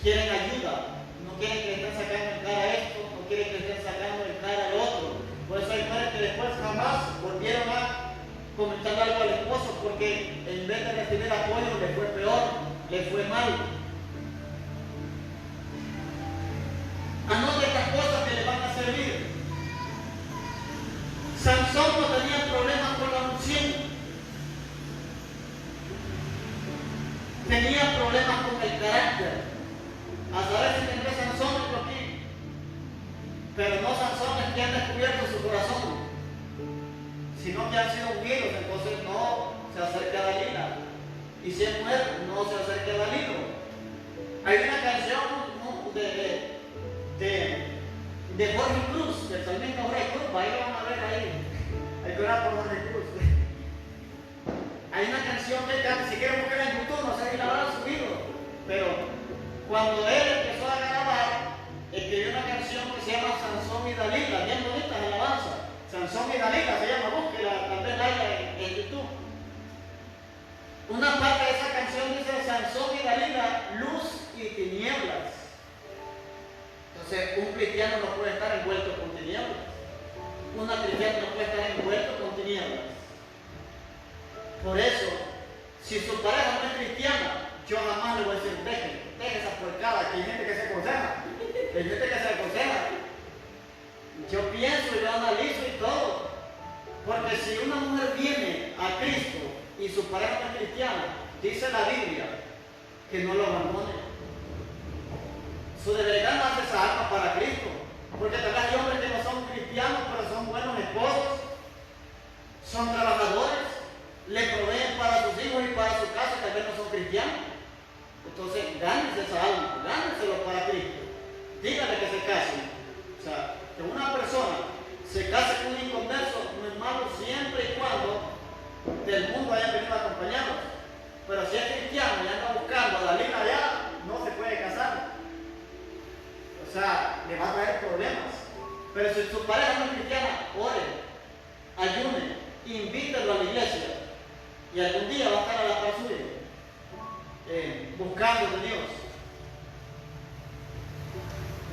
quieren ayuda, no quieren que le estén sacando en cara esto, no quieren que le estén sacando en cara el otro. Por eso hay mujeres que después jamás volvieron a comentar algo al esposo, porque en vez de recibir apoyo le fue peor, le fue mal. Anote estas cosas que le van a servir. Sansón no tenía problemas con la unción, tenía problemas con el carácter. A saber si tendré Sansón aquí, pero no Sansón es que han descubierto su corazón, sino que han sido ungidos. Entonces no se acerca a Dalila, y si es mujer no se acerca a Dalila. Hay una canción de Jorge Cruz, del salmista Jorge Cruz, ahí lo van a ver ahí, hay que orar por Jorge Cruz. Hay una canción que canta, si quieren buscar en YouTube, no sé si la habrán subido, pero cuando él empezó a grabar, escribió una canción que se llama Sansón y Dalila, bien bonita la alabanza. Sansón y Dalila se llama, búsquela, tal vez la haya en YouTube. Una parte de esa canción dice Sansón y Dalila, luz y tinieblas. Entonces, un cristiano no puede estar envuelto con tinieblas. Una cristiana no puede estar envuelto con tinieblas. Por eso, si su pareja no es cristiana, yo jamás le voy a decir, deje esa porcada, que hay gente que se aconseja. Hay gente que se aconseja. Yo pienso y yo analizo y todo. Porque si una mujer viene a Cristo y su pareja no es cristiana, dice la Biblia que no lo abandone. Su debilidad no hace esa alma para Cristo. Porque tal vez hay hombres que no son cristianos, pero son buenos esposos, son trabajadores, le proveen para sus hijos y para su casa, tal vez no son cristianos. Entonces, gánense esa alma, gánenselo para Cristo. Díganle que se casen. O sea, que una persona se case con un inconverso no es malo siempre y cuando del mundo hayan venido acompañados. Pero si es cristiano y anda buscando a Dalila allá, no se puede casar. O sea, le va a traer problemas. Pero si su pareja no es cristiana, ore, ayune, invítelo a la iglesia. Y algún día va a estar a la par suya, buscando de Dios.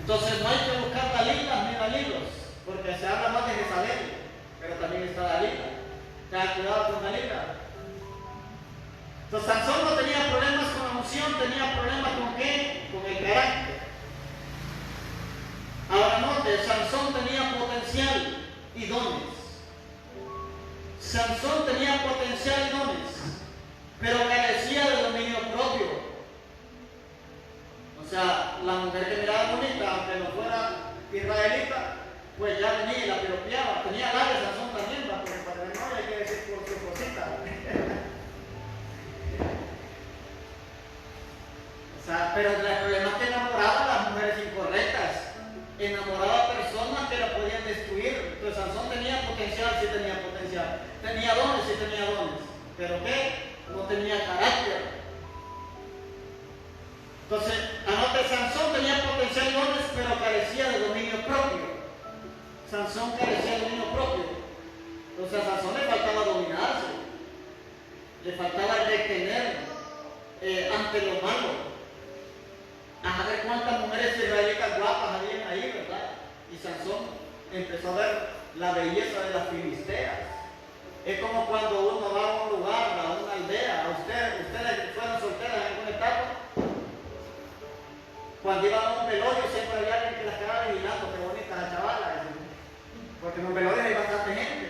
Entonces no hay que buscar Dalilas ni Dalilos, porque se habla más de Jezabel, pero también está Dalila. Tenga cuidado con Dalila. Entonces Sansón no tenía problemas con la unción, tenía problemas con qué? Con el carácter. Ahora note, Sansón tenía potencial y dones. Sansón tenía potencial y dones, pero carecía de dominio propio. O sea, la mujer que miraba bonita, aunque no fuera israelita, pues ya venía y la piropeaba. Tenía labia Sansón también, porque para el novio hay que decir por su cosita. O sea, pero el problema es que enamoraba a las mujeres incorrectas. Enamoraba a personas que la podían destruir. Entonces Sansón tenía potencial, sí tenía potencial. Tenía dones, sí tenía dones. ¿Pero qué? No tenía carácter. Entonces, anote, Sansón tenía potencial y dones, pero carecía de dominio propio. Sansón carecía de dominio propio. Entonces a Sansón le faltaba dominarse. Le faltaba retener ante lo malo. A ver cuántas mujeres israelitas guapas habían ahí, ¿verdad? Y Sansón empezó a ver la belleza de las filisteas. Es como cuando uno va a un lugar, a una aldea. Ustedes fueron solteras en alguna etapa. Cuando iban a un velorio siempre había alguien que las quedaba vigilando. Qué bonita la chavala. Porque en los velorios hay bastante gente.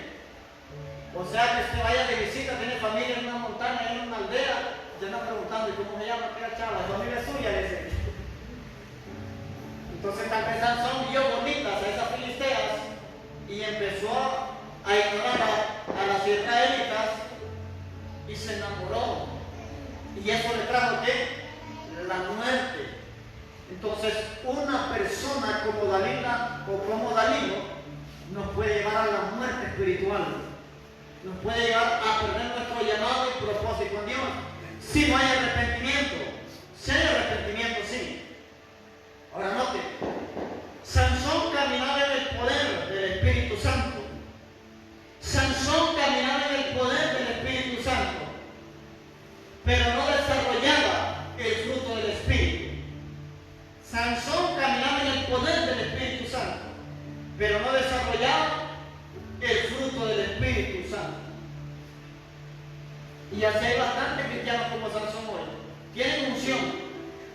O sea que usted vaya de visita, tiene familia en una montaña, en una aldea. Usted anda preguntando, ¿y cómo se llama aquella chavala? ¿La familia es suya? Dice. Entonces tal vez Sansón vio bonitas a esas filisteas y empezó a ignorar a las israelitas y se enamoró. Y eso le trajo ¿qué? La muerte. Entonces una persona como Dalila o como Dalilo nos puede llevar a la muerte espiritual. Nos puede llevar a perder nuestro llamado y propósito con Dios. Si no hay arrepentimiento. Si hay arrepentimiento, sí. Ahora note, Sansón caminaba en el poder del Espíritu Santo. Sansón caminaba en el poder del Espíritu Santo, pero no desarrollaba el fruto del Espíritu. Sansón caminaba en el poder del Espíritu Santo, pero no desarrollaba el fruto del Espíritu Santo. Y así hay bastantes cristianos como Sansón hoy. Tienen unción,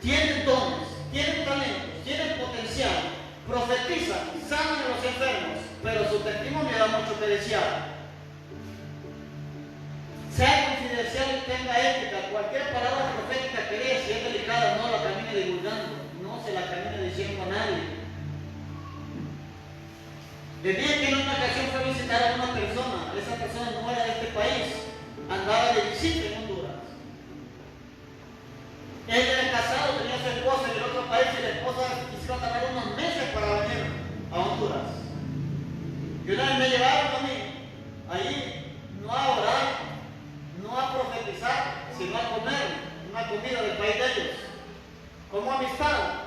tienen dones, tienen talentos, tienen potencial, profetizan, sanan a los enfermos, pero su testimonio da mucho que desear. Sea confidencial y tenga ética, cualquier palabra profética que dé, si es delicada, no la camine divulgando, no se la camine diciendo a nadie. De día que en una ocasión fue a visitar a una persona, esa persona no era de este país, andaba de visita en Honduras. Él era casado, tenía a su esposa en el otro país y la esposa quisiera tardar unos meses para venir a Honduras. Y una vez me llevaron a mí, ahí, no a orar, no a profetizar, sino a comer una comida del país de ellos, como amistad.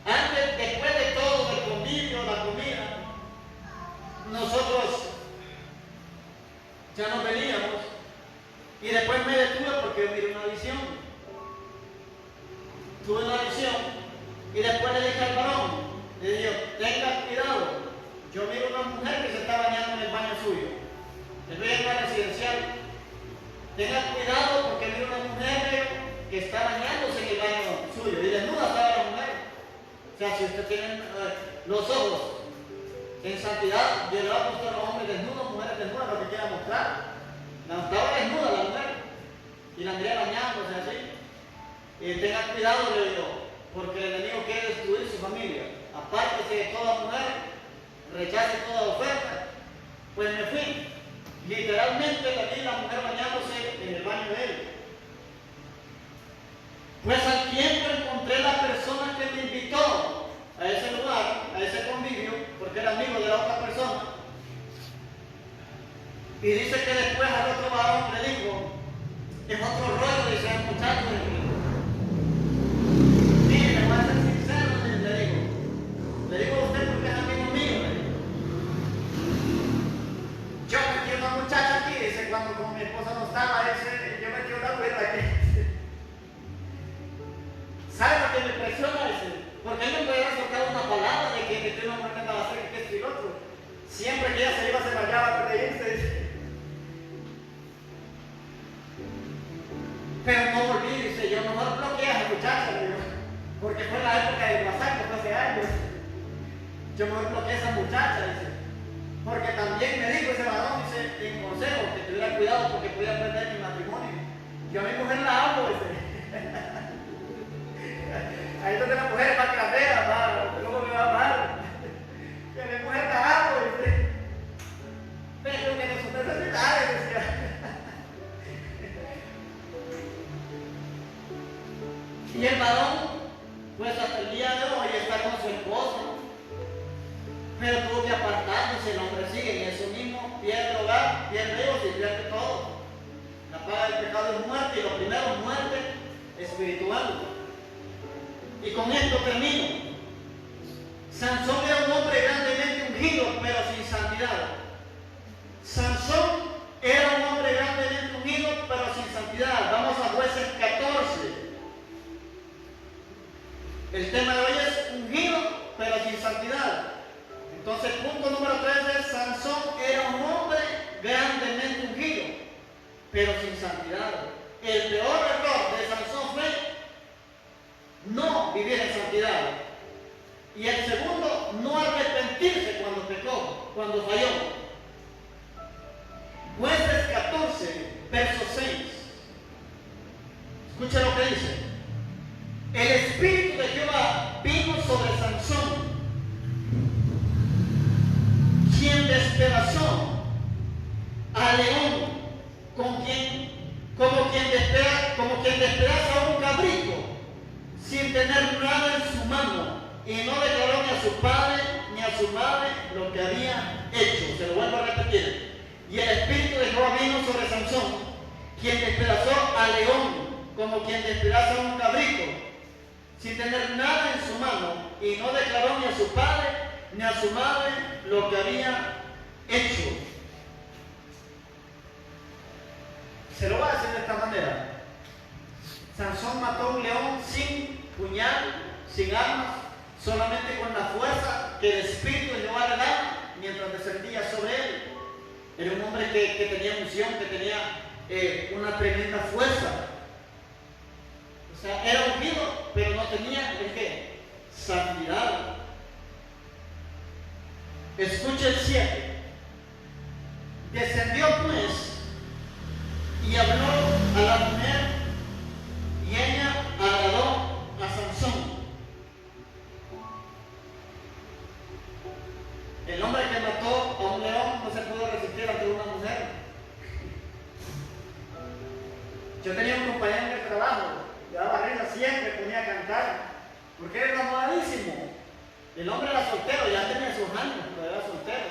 Antes, después de todo, del convivio, la comida, nosotros ya nos veníamos y después me detuve porque miré una visión. Tuve una visión y después le dije al varón, le dije, tenga cuidado, yo miro una mujer que se está bañando en el baño suyo. Estoy en una residencial. Tenga cuidado porque miro una mujer que está bañándose en el baño suyo y desnuda estaba la mujer. O sea, si usted tiene los ojos en santidad, yo le voy a mostrar a los hombres desnudos, mujeres desnudas, lo que quiera mostrar. Estaba desnuda la mujer y la miré bañándose así. Tenga cuidado, le digo, porque el enemigo quiere destruir su familia. Apártese de toda mujer, rechace toda oferta. Pues me fui. Literalmente la vi la mujer bañándose en el baño de él. Pues al tiempo encontré la persona que me invitó a ese lugar, a ese convivio, porque era amigo de la otra persona. Y dice que después al otro varón le dijo, es otro rollo, dice el muchacho. Mire, le voy a ser sincero, le digo a usted porque es amigo mío. Yo metí a una muchacha aquí, dice, cuando con mi esposa no estaba, dice, yo metí una cuenta aquí. ¿Sabe lo que me impresiona? Dice, porque él me podía soltar una palabra de que metí una mujer que andaba a hacer que esto y lo otro. Siempre que ella se iba, se marchaba para irse, dice. Pero no volví, dice, yo mejor bloqueé a esa muchacha, digo, porque fue la época de WhatsApp, que fue hace años. yo mejor bloqueé a esa muchacha, dice. Porque también me dijo ese varón, dice, en consejo, que tuviera cuidado porque podía perder mi matrimonio. Yo a mi mujer la amo, dice. Ahí donde la mujer es más cratera, luego me va a amar. Que a mi mujer la amo, dice. Pero que sus necesidades, decía. Y el varón, pues hasta el día de hoy está con su esposa, pero tuvo que apartarse, el hombre sigue en eso mismo, pierde el hogar, pierde hijos y pierde todo. La paga del pecado es muerte, y lo primero es muerte espiritual. Y con esto termino. Sansón era un hombre grandemente ungido, pero sin santidad. Sansón era un hombre grandemente ungido, pero sin santidad. Vamos a Jueces 14. El tema de hoy es ungido, pero sin santidad. Entonces, punto número 3 es: Sansón era un hombre grandemente ungido, pero sin santidad. El peor error de Sansón fue no vivir en santidad. Y el segundo, no arrepentirse cuando pecó, cuando falló. Jueces 14, verso 6. Escucha lo que dice. El Espíritu de Jehová vino sobre Sansón, quien despedazó al león, como quien despedaza a un cabrito, sin tener nada en su mano, y no declaró ni a su padre ni a su madre lo que había hecho. Se lo vuelvo a repetir. Y el Espíritu de Jehová vino sobre Sansón, quien despedazó al león, como quien despedaza a un cabrito, sin tener nada en su mano, y no declaró ni a su padre ni a su madre lo que había hecho. Se lo voy a decir de esta manera. Sansón mató a un león sin puñal, sin armas, solamente con la fuerza que el Espíritu de Jehová le daba mientras descendía sobre él. Era un hombre que tenía unción, que tenía una tremenda fuerza. O sea, era ungido, pero no tenía el qué, santidad. Escucha el 7. Descendió pues y habló a la mujer, y ella agradó a Sansón. El hombre que mató a un león no se pudo resistir ante una mujer. Yo tenía un compañero en el trabajo, le daba risa, siempre ponía a cantar, porque era enamoradísimo. El hombre era soltero, ya tenía sus años, pero era soltero.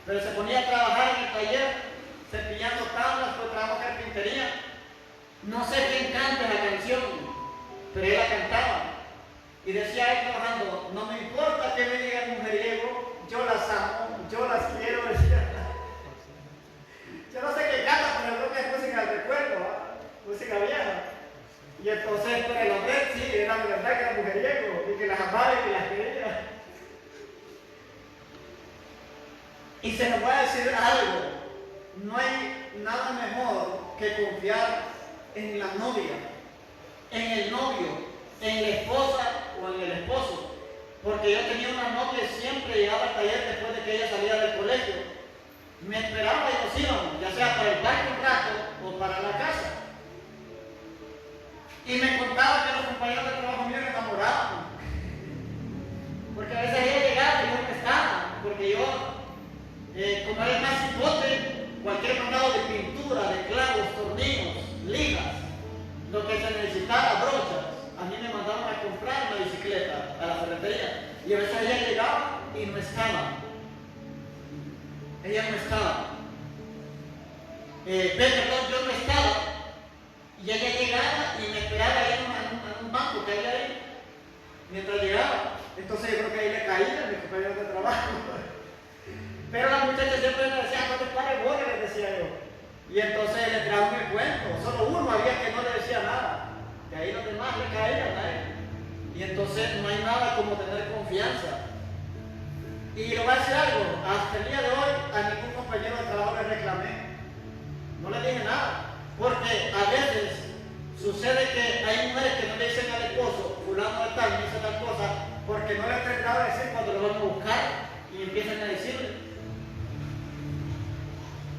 Pero se ponía a trabajar en el taller, cepillando tablas, pues trabajo carpintería. No sé quién canta la canción, pero él la cantaba. Y decía ahí trabajando: no me importa que me digan mujeriego, yo las amo, yo las quiero, decía. Yo no sé qué canta, pero creo que es música del recuerdo, música vieja. Y entonces el hombre sí, era de verdad que era mujeriego, y que las amaba y que las quería. Y se nos va a decir algo: no hay nada mejor que confiar en la novia, en el novio, en la esposa o en el esposo. Porque yo tenía una novia y siempre llegaba al taller después de que ella salía del colegio. Me esperaba y nos íbamos, ya sea para el parque un rato o para la casa. Y me contaba que los compañeros de trabajo míos me enamoraban. Porque a veces ella llegaba y yo no estaba. Porque yo, como era el más cipote, cualquier mandado de pintura, de clavos, tornillos, ligas, lo que se necesitara, brochas, a mí me mandaban a comprar una bicicleta a la ferretería. Y a veces ella llegaba y no estaba. Ella no estaba. Perdón, yo no estaba. Y ella llegaba y me esperaba ahí en un banco que había ahí, mientras llegaba. Entonces yo creo que ahí le caía a mis compañeros de trabajo. Pero la muchacha siempre me decía: no te pares bola, le decía yo. Y entonces le trajo el cuento. Solo uno había que no le decía nada. Que ahí los demás le caían a él. Y entonces no hay nada como tener confianza. Y le voy a decir algo: hasta el día de hoy a ningún compañero de trabajo le reclamé. No le dije nada. Porque a veces sucede que hay mujeres que no le dicen al esposo: fulano de tal, me dice tal cosa, porque porque no le he tratado de decir cuando lo van a buscar y empiezan a decirle.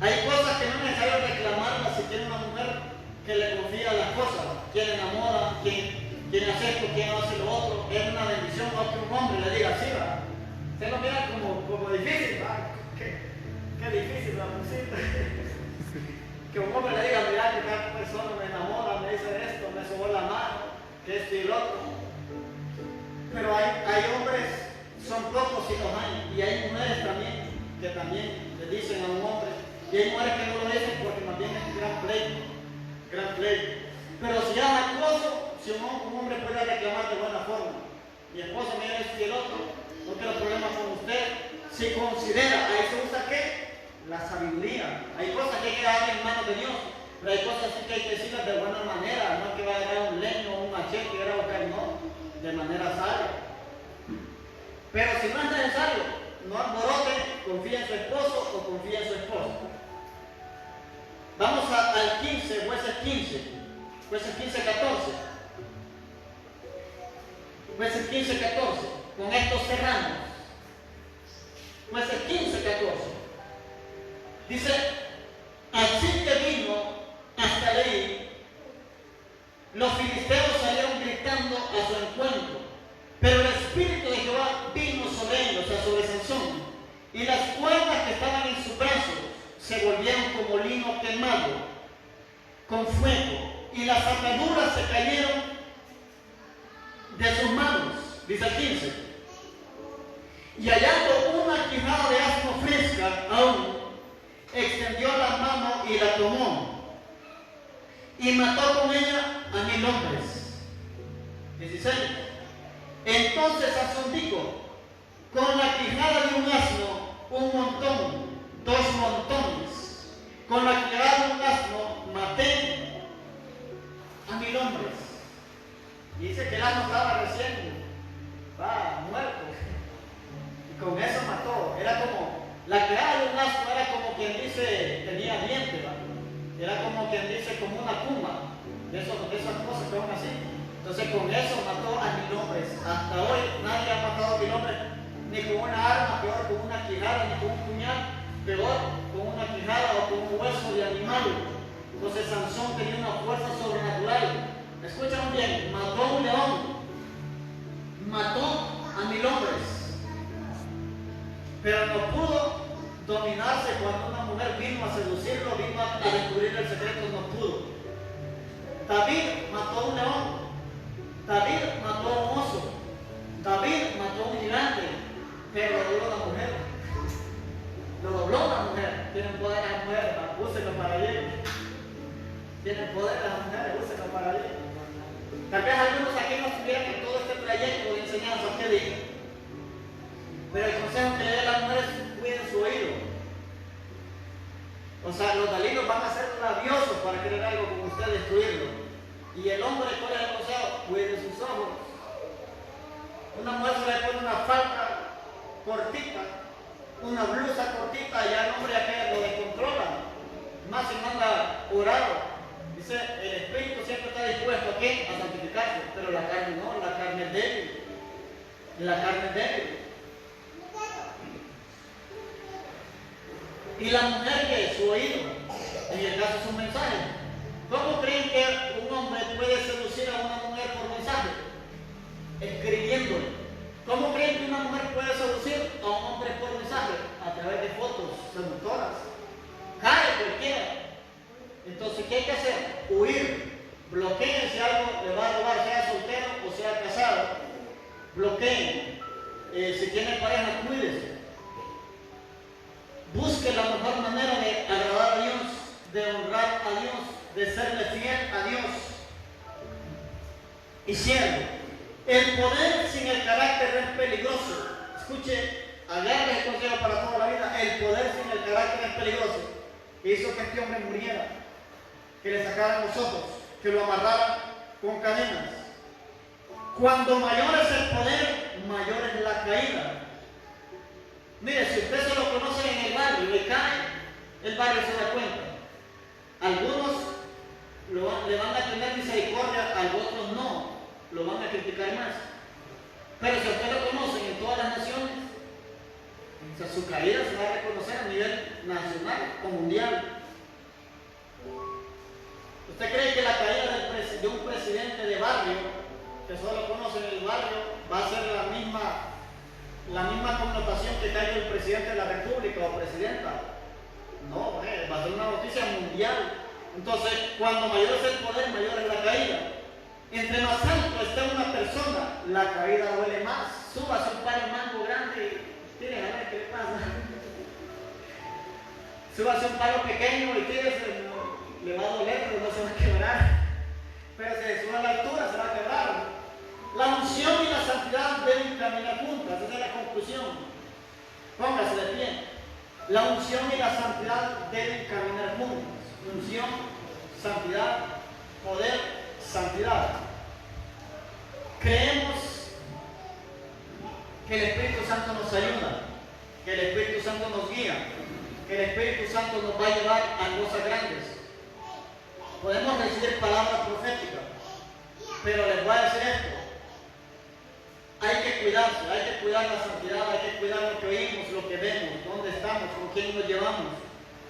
Hay cosas que no es necesario reclamarlas si tiene una mujer que le confía las cosas, quién enamora, quién hace esto, quién hace lo otro. Es una bendición no que un hombre le diga así, ¿verdad? Se lo mira como difícil, ¿verdad? Qué difícil, ¿verdad? Que un hombre le diga, mira que cada persona me enamora, me dice esto, me sobó la mano, que esto y lo otro. Pero hay hombres, son pocos y los hay, y hay mujeres también que también le dicen a un hombre, y hay mujeres que no lo dicen porque más bien es un gran pleito. Pero si hay acoso, si un hombre puede reclamar de buena forma, mi esposo mira esto y el otro, no quiero problemas con usted, si considera, ahí se usa ¿qué? La sabiduría. Hay cosas que hay que dar en manos de Dios, pero hay cosas que hay que decirlas de buena manera, no que va a dar un leño o un machete que va a buscar, no, de manera sabia. Pero si no es necesario, no alborote, confía en su esposo o confía en su esposa. Vamos al 15, jueces 15, 14. Jueces 15, 14. Con esto cerramos. Jueces 15, 14. Dice, así que vino hasta Leí, los filisteos salieron gritando a su encuentro, pero el Espíritu de Jehová vino sobre ellos, o sea, sobre Sansón, y las cuerdas que estaban en sus brazos se volvieron como lino quemado con fuego, y las ataduras se cayeron de sus manos, dice el 15. Y hallando una quijada de asno fresca aún, extendió la mano y la tomó, y mató con ella a 1000 hombres. 16. Entonces Sansón dijo, con la quijada de un asno, un montón, 2 montones. Con la quijada de un asno, maté a 1000 hombres. Y dice que el asno estaba recién muerto. Y con eso mató. Era como, la quijada de un asno era como quien dice, tenía dientes, ¿verdad? Era como quien dice, como una puma. De esas cosas que son así. Entonces con eso mató a 1000 hombres. Hasta hoy nadie ha matado a 1000 hombres, ni con una arma, peor con una quijada, ni con un puñal, peor con una quijada o con un hueso de animal. Entonces Sansón tenía una fuerza sobrenatural. Escuchen bien, mató a un león, mató a 1000 hombres, pero no pudo dominarse cuando una mujer vino a seducirlo, vino a descubrir el secreto, no pudo. David mató a un león. David mató a un oso, David mató a un gigante, pero lo dobló la mujer. Lo dobló la mujer. Tienen poder las mujeres, úsenlo para allí. Tienen poder las mujeres, úsenlo para allí. Tal vez algunos aquí no estuvieran en todo este trayecto de enseñanza que digo, pero el consejo que le dé a las mujeres, cuiden su oído. O sea, los dalinos van a ser rabiosos para querer algo con usted, destruirlo. Y el hombre, ¿cuál es el consejo? Cuide sus ojos. Una mujer se le pone una falda cortita, una blusa cortita, y ya el hombre aquel lo descontrola. Más si manda orado. Dice, el espíritu siempre está dispuesto ¿a qué? A santificarse, pero la carne no, la carne es débil. La carne es débil. Y la mujer que es su oído, en el caso es un mensaje. ¿Cómo creen que un hombre puede seducir a una mujer por mensaje? Escribiéndole. ¿Cómo creen que una mujer puede seducir a un hombre por mensaje? A través de fotos seductoras. Cae cualquiera. Entonces, ¿qué hay que hacer? Huir. Bloqueen si algo le va a robar, sea soltero o sea casado. Bloqueen. Si tiene pareja, cuídese. Busque la mejor manera de agradar a Dios, de honrar a Dios, de serle fiel a Dios. Y siervo, el poder sin el carácter es peligroso. Escuche, agarre el consejo para toda la vida. El poder sin el carácter es peligroso. Hizo que este hombre muriera, que le sacaran los ojos, que lo amarraran con cadenas. Cuando mayor es el poder, mayor es la caída. Mire, si usted se lo conoce en el barrio y cae, el barrio se da cuenta. Algunos le van a tener misericordia, a otros no, lo van a criticar más. Pero si usted lo conoce O sea, su caída se va a reconocer a nivel nacional o mundial. ¿Usted cree que la caída de un presidente de barrio, que solo conocen el barrio, va a ser la misma connotación que caiga el presidente de la República o presidenta? No, va a ser una noticia mundial. Entonces, cuando mayor es el poder, mayor es la caída. Entre más alto está una persona, la caída duele más. Súbase un palo mango grande y tire a ver qué le pasa. Súbase un palo pequeño y tírese, le va a doler, pero no se va a quebrar. Pero si se sube a la altura, se va a quebrar. La unción y la santidad deben caminar juntas, esa es la conclusión. Póngase de pie. La unción y la santidad deben caminar juntas. Unción, santidad, poder, santidad. Creemos que el Espíritu Santo nos ayuda, que el Espíritu Santo nos guía, que el Espíritu Santo nos va a llevar a cosas grandes. Podemos recibir palabras proféticas, pero les voy a decir esto: hay que cuidarse, hay que cuidar la santidad, hay que cuidar lo que oímos, lo que vemos, dónde estamos, con quién nos llevamos,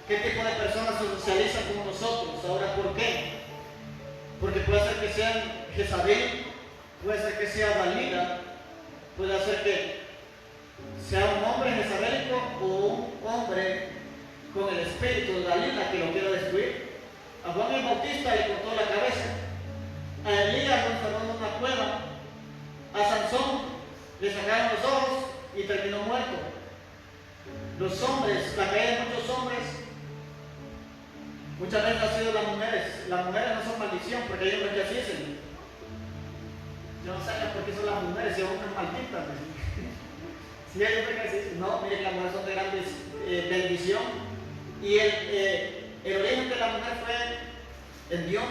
qué tipo de personas se socializan con nosotros. Ahora, ¿por qué? Porque puede ser que sean Jezabel, puede ser que sea Dalila, puede ser que sea un hombre jezabélico o un hombre con el espíritu de Dalila que lo quiera destruir. A Juan el Bautista le cortó la cabeza, a Elías lo encerró en una cueva, a Sansón le sacaron los ojos y terminó muerto. Los hombres, la caída de muchos hombres, muchas veces ha sido las mujeres. Las mujeres no son maldición, porque hay hombres que así dicen. Yo no sé por qué son las mujeres, si son unas malditas. Si hay hombres que así dicen, no, miren, las mujeres son de gran bendición. Y el origen de la mujer fue en Dios.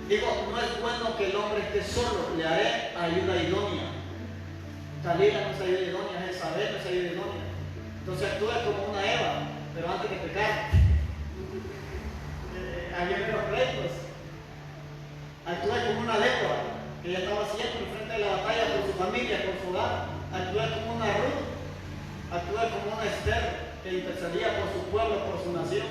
Digo, no es bueno que el hombre esté solo, le haré ayuda idónea. Dalila no es ayuda idónea, Jezabel no es ayuda idónea. Entonces actúe como una Eva, pero antes de pecar. Había menos pleitos. Actúe como una Débora, que ya estaba siempre enfrente de la batalla por su familia, por su hogar. Actúe como una Ruth, actúe como una Esther, que intercedía por su pueblo, por su nación.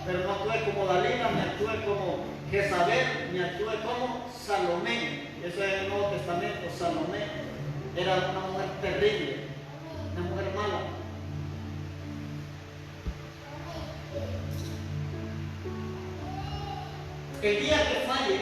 Pero no actúe como Dalila, ni actúe como Jezabel, ni actúe como Salomé. Eso es el Nuevo Testamento. Salomé era una mujer terrible, una mujer mala. El día que falle